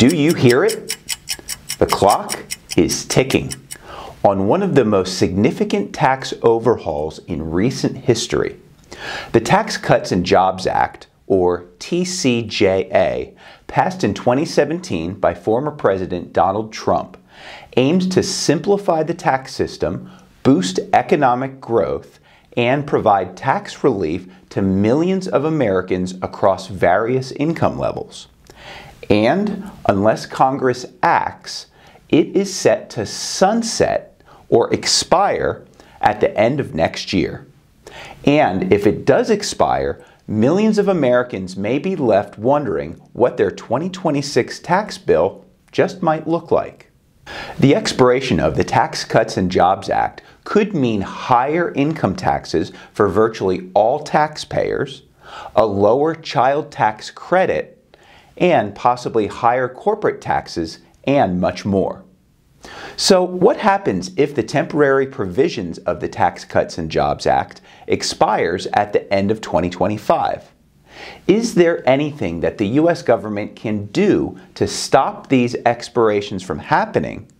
Do you hear it? The clock is ticking on one of the most significant tax overhauls in recent history. The Tax Cuts and Jobs Act, or TCJA, passed in 2017 by former President Donald Trump, aims to simplify the tax system, boost economic growth, and provide tax relief to millions of Americans across various income levels. And unless Congress acts, it is set to sunset or expire at the end of next year. And if it does expire, millions of Americans may be left wondering what their 2026 tax bill just might look like. The expiration of the Tax Cuts and Jobs Act could mean higher income taxes for virtually all taxpayers, a lower child tax credit, and possibly higher corporate taxes, and much more. So what happens if the temporary provisions of the Tax Cuts and Jobs Act expires at the end of 2025? Is there anything that the U.S. government can do to stop these expirations from happening?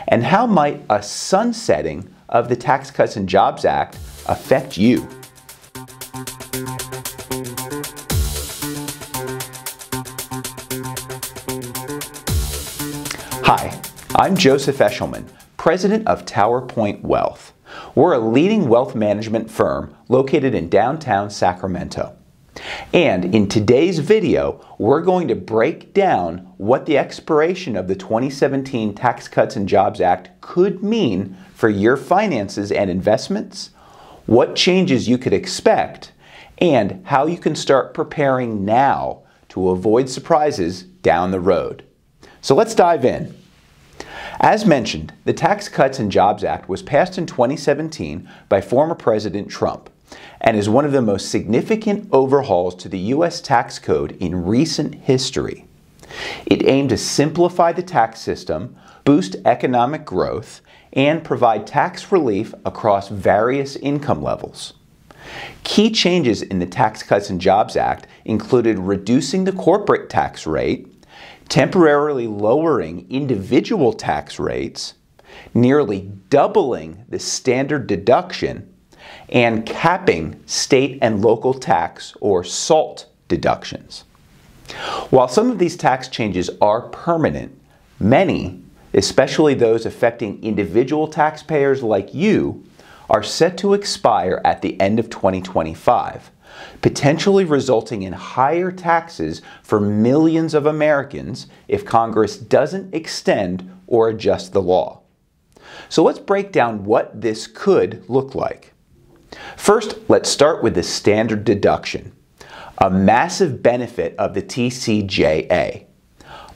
And how might a sunsetting of the Tax Cuts and Jobs Act affect you? Hi, I'm Joseph Eschleman, president of Towerpoint Wealth. We're a leading wealth management firm located in downtown Sacramento. And in today's video, we're going to break down what the expiration of the 2017 Tax Cuts and Jobs Act could mean for your finances and investments, what changes you could expect, and how you can start preparing now to avoid surprises down the road. So let's dive in. As mentioned, the Tax Cuts and Jobs Act was passed in 2017 by former President Trump and is one of the most significant overhauls to the U.S. tax code in recent history. It aimed to simplify the tax system, boost economic growth, and provide tax relief across various income levels. Key changes in the Tax Cuts and Jobs Act included reducing the corporate tax rate, temporarily lowering individual tax rates, nearly doubling the standard deduction, and capping state and local tax or SALT deductions. While some of these tax changes are permanent, many, especially those affecting individual taxpayers like you, are set to expire at the end of 2025, potentially resulting in higher taxes for millions of Americans if Congress doesn't extend or adjust the law. So let's break down what this could look like. First, let's start with the standard deduction, a massive benefit of the TCJA.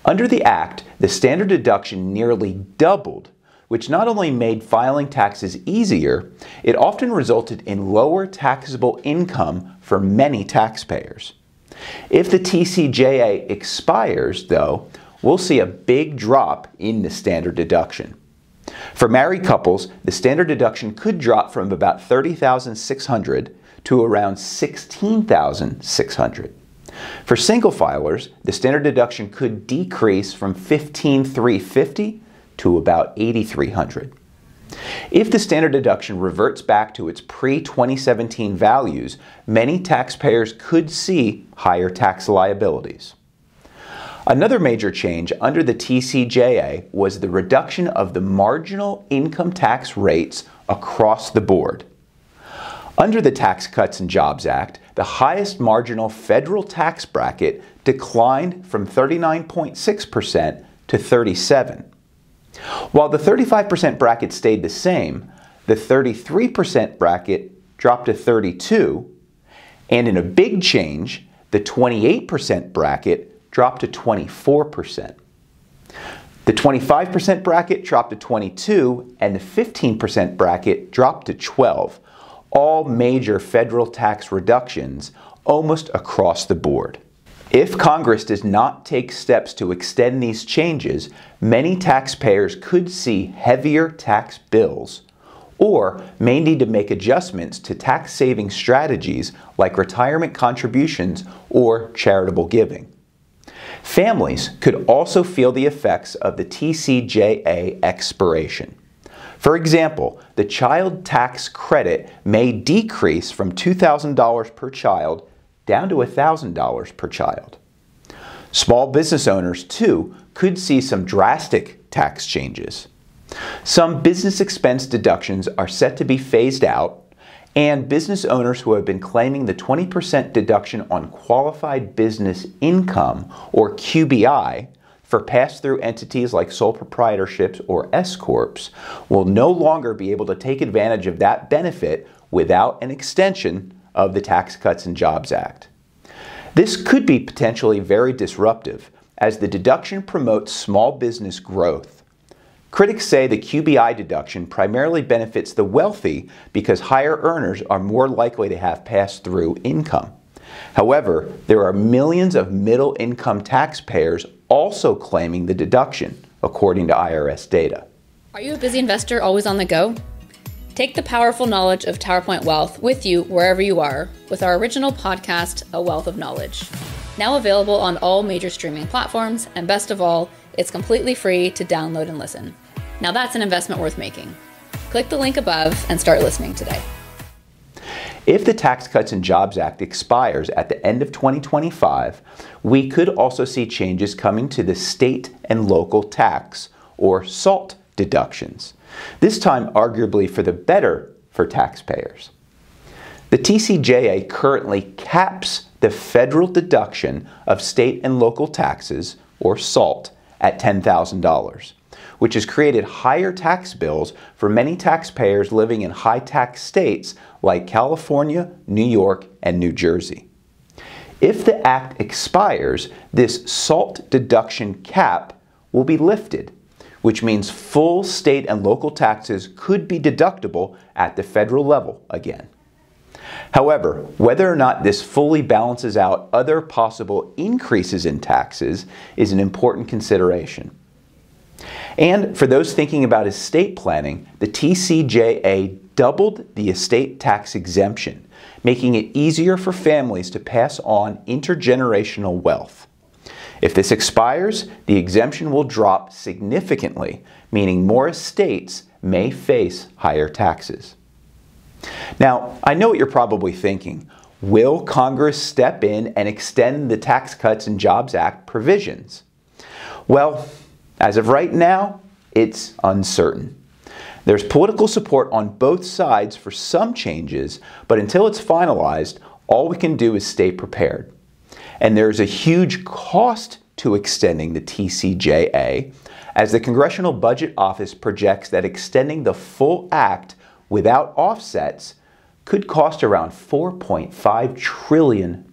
Under the Act, the standard deduction nearly doubled, which not only made filing taxes easier, it often resulted in lower taxable income for many taxpayers. If the TCJA expires, though, we'll see a big drop in the standard deduction. For married couples, the standard deduction could drop from about $30,600 to around $16,600. For single filers, the standard deduction could decrease from $15,350 to about $8,300. If the standard deduction reverts back to its pre-2017 values, many taxpayers could see higher tax liabilities. Another major change under the TCJA was the reduction of the marginal income tax rates across the board. Under the Tax Cuts and Jobs Act, the highest marginal federal tax bracket declined from 39.6% to 37%. While the 35% bracket stayed the same, the 33% bracket dropped to 32%, and in a big change, the 28% bracket dropped to 24%. The 25% bracket dropped to 22%, and the 15% bracket dropped to 12%. All major federal tax reductions almost across the board. If Congress does not take steps to extend these changes, many taxpayers could see heavier tax bills or may need to make adjustments to tax-saving strategies like retirement contributions or charitable giving. Families could also feel the effects of the TCJA expiration. For example, the child tax credit may decrease from $2,000 per child down to $1,000 per child. Small business owners, too, could see some drastic tax changes. Some business expense deductions are set to be phased out, and business owners who have been claiming the 20% deduction on qualified business income, or QBI, for pass-through entities like sole proprietorships or S-corps will no longer be able to take advantage of that benefit without an extension of the Tax Cuts and Jobs Act. This could be potentially very disruptive, as the deduction promotes small business growth. Critics say the QBI deduction primarily benefits the wealthy because higher earners are more likely to have pass-through income. However, there are millions of middle-income taxpayers also claiming the deduction, according to IRS data. Are you a busy investor always on the go? Take the powerful knowledge of Towerpoint Wealth with you wherever you are with our original podcast, A Wealth of Knowledge. Now available on all major streaming platforms, and best of all, it's completely free to download and listen. Now that's an investment worth making. Click the link above and start listening today. If the Tax Cuts and Jobs Act expires at the end of 2025, we could also see changes coming to the state and local tax, or SALT, deductions, this time arguably for the better for taxpayers. The TCJA currently caps the federal deduction of state and local taxes, or SALT, at $10,000. Which has created higher tax bills for many taxpayers living in high-tax states like California, New York, and New Jersey. If the act expires, this SALT deduction cap will be lifted, which means full state and local taxes could be deductible at the federal level again. However, whether or not this fully balances out other possible increases in taxes is an important consideration. And for those thinking about estate planning, the TCJA doubled the estate tax exemption, making it easier for families to pass on intergenerational wealth. If this expires, the exemption will drop significantly, meaning more estates may face higher taxes. Now, I know what you're probably thinking. Will Congress step in and extend the Tax Cuts and Jobs Act provisions? Well, as of right now, it's uncertain. There's political support on both sides for some changes, but until it's finalized, all we can do is stay prepared. And there's a huge cost to extending the TCJA, as the Congressional Budget Office projects that extending the full act without offsets could cost around $4.5 trillion.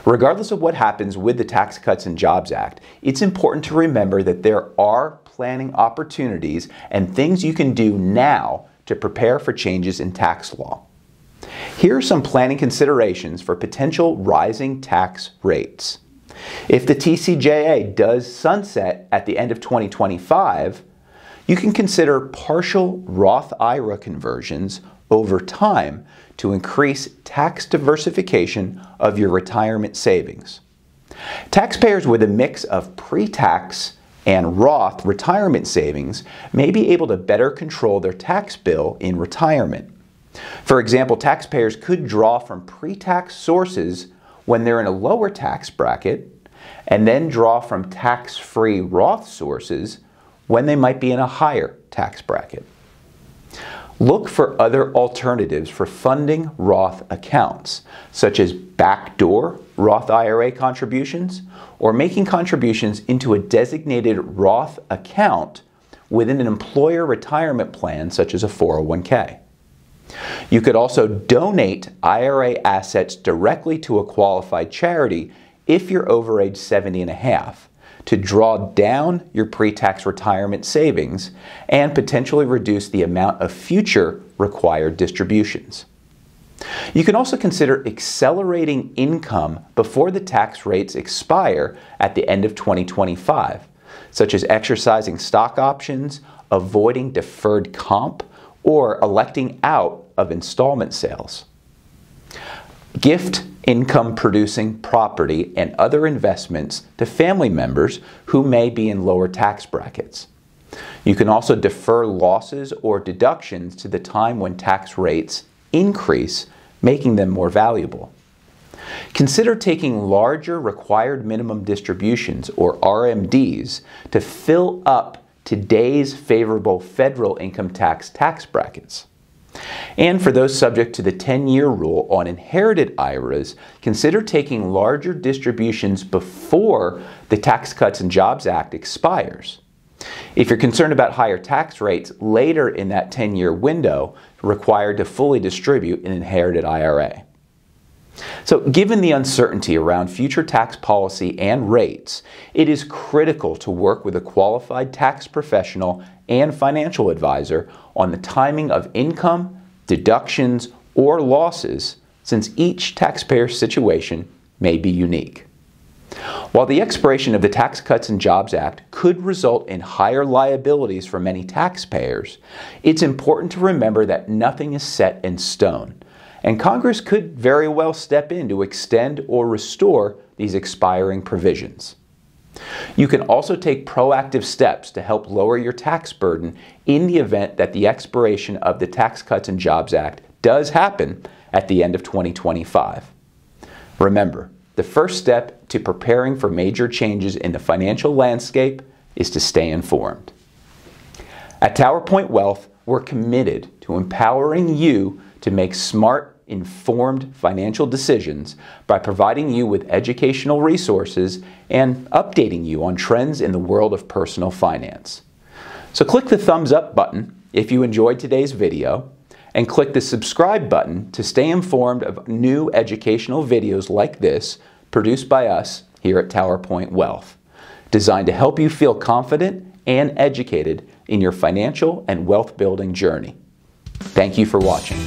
Regardless of what happens with the Tax Cuts and Jobs Act, it's important to remember that there are planning opportunities and things you can do now to prepare for changes in tax law. Here are some planning considerations for potential rising tax rates. If the TCJA does sunset at the end of 2025, you can consider partial Roth IRA conversions over time to increase tax diversification of your retirement savings. Taxpayers with a mix of pre-tax and Roth retirement savings may be able to better control their tax bill in retirement. For example, taxpayers could draw from pre-tax sources when they're in a lower tax bracket, and then draw from tax-free Roth sources when they might be in a higher tax bracket. Look for other alternatives for funding Roth accounts, such as backdoor Roth IRA contributions or making contributions into a designated Roth account within an employer retirement plan, such as a 401k. You could also donate IRA assets directly to a qualified charity if you're over age 70 and a half, to draw down your pre-tax retirement savings and potentially reduce the amount of future required distributions. You can also consider accelerating income before the tax rates expire at the end of 2025, such as exercising stock options, avoiding deferred comp, or electing out of installment sales. gift income-producing property and other investments to family members who may be in lower tax brackets. You can also defer losses or deductions to the time when tax rates increase, making them more valuable. Consider taking larger required minimum distributions, or RMDs, to fill up today's favorable federal income tax brackets. And for those subject to the 10-year rule on inherited IRAs, consider taking larger distributions before the Tax Cuts and Jobs Act expires. If you're concerned about higher tax rates later in that 10-year window, required to fully distribute an inherited IRA. So, given the uncertainty around future tax policy and rates, it is critical to work with a qualified tax professional and financial advisor on the timing of income, deductions, or losses, since each taxpayer's situation may be unique. While the expiration of the Tax Cuts and Jobs Act could result in higher liabilities for many taxpayers, it's important to remember that nothing is set in stone, and Congress could very well step in to extend or restore these expiring provisions. You can also take proactive steps to help lower your tax burden in the event that the expiration of the Tax Cuts and Jobs Act does happen at the end of 2025. Remember, the first step to preparing for major changes in the financial landscape is to stay informed. At Towerpoint Wealth, we're committed to empowering you to make smart, informed financial decisions by providing you with educational resources and updating you on trends in the world of personal finance. So click the thumbs up button if you enjoyed today's video, and click the subscribe button to stay informed of new educational videos like this produced by us here at Towerpoint Wealth, designed to help you feel confident and educated in your financial and wealth building journey. Thank you for watching.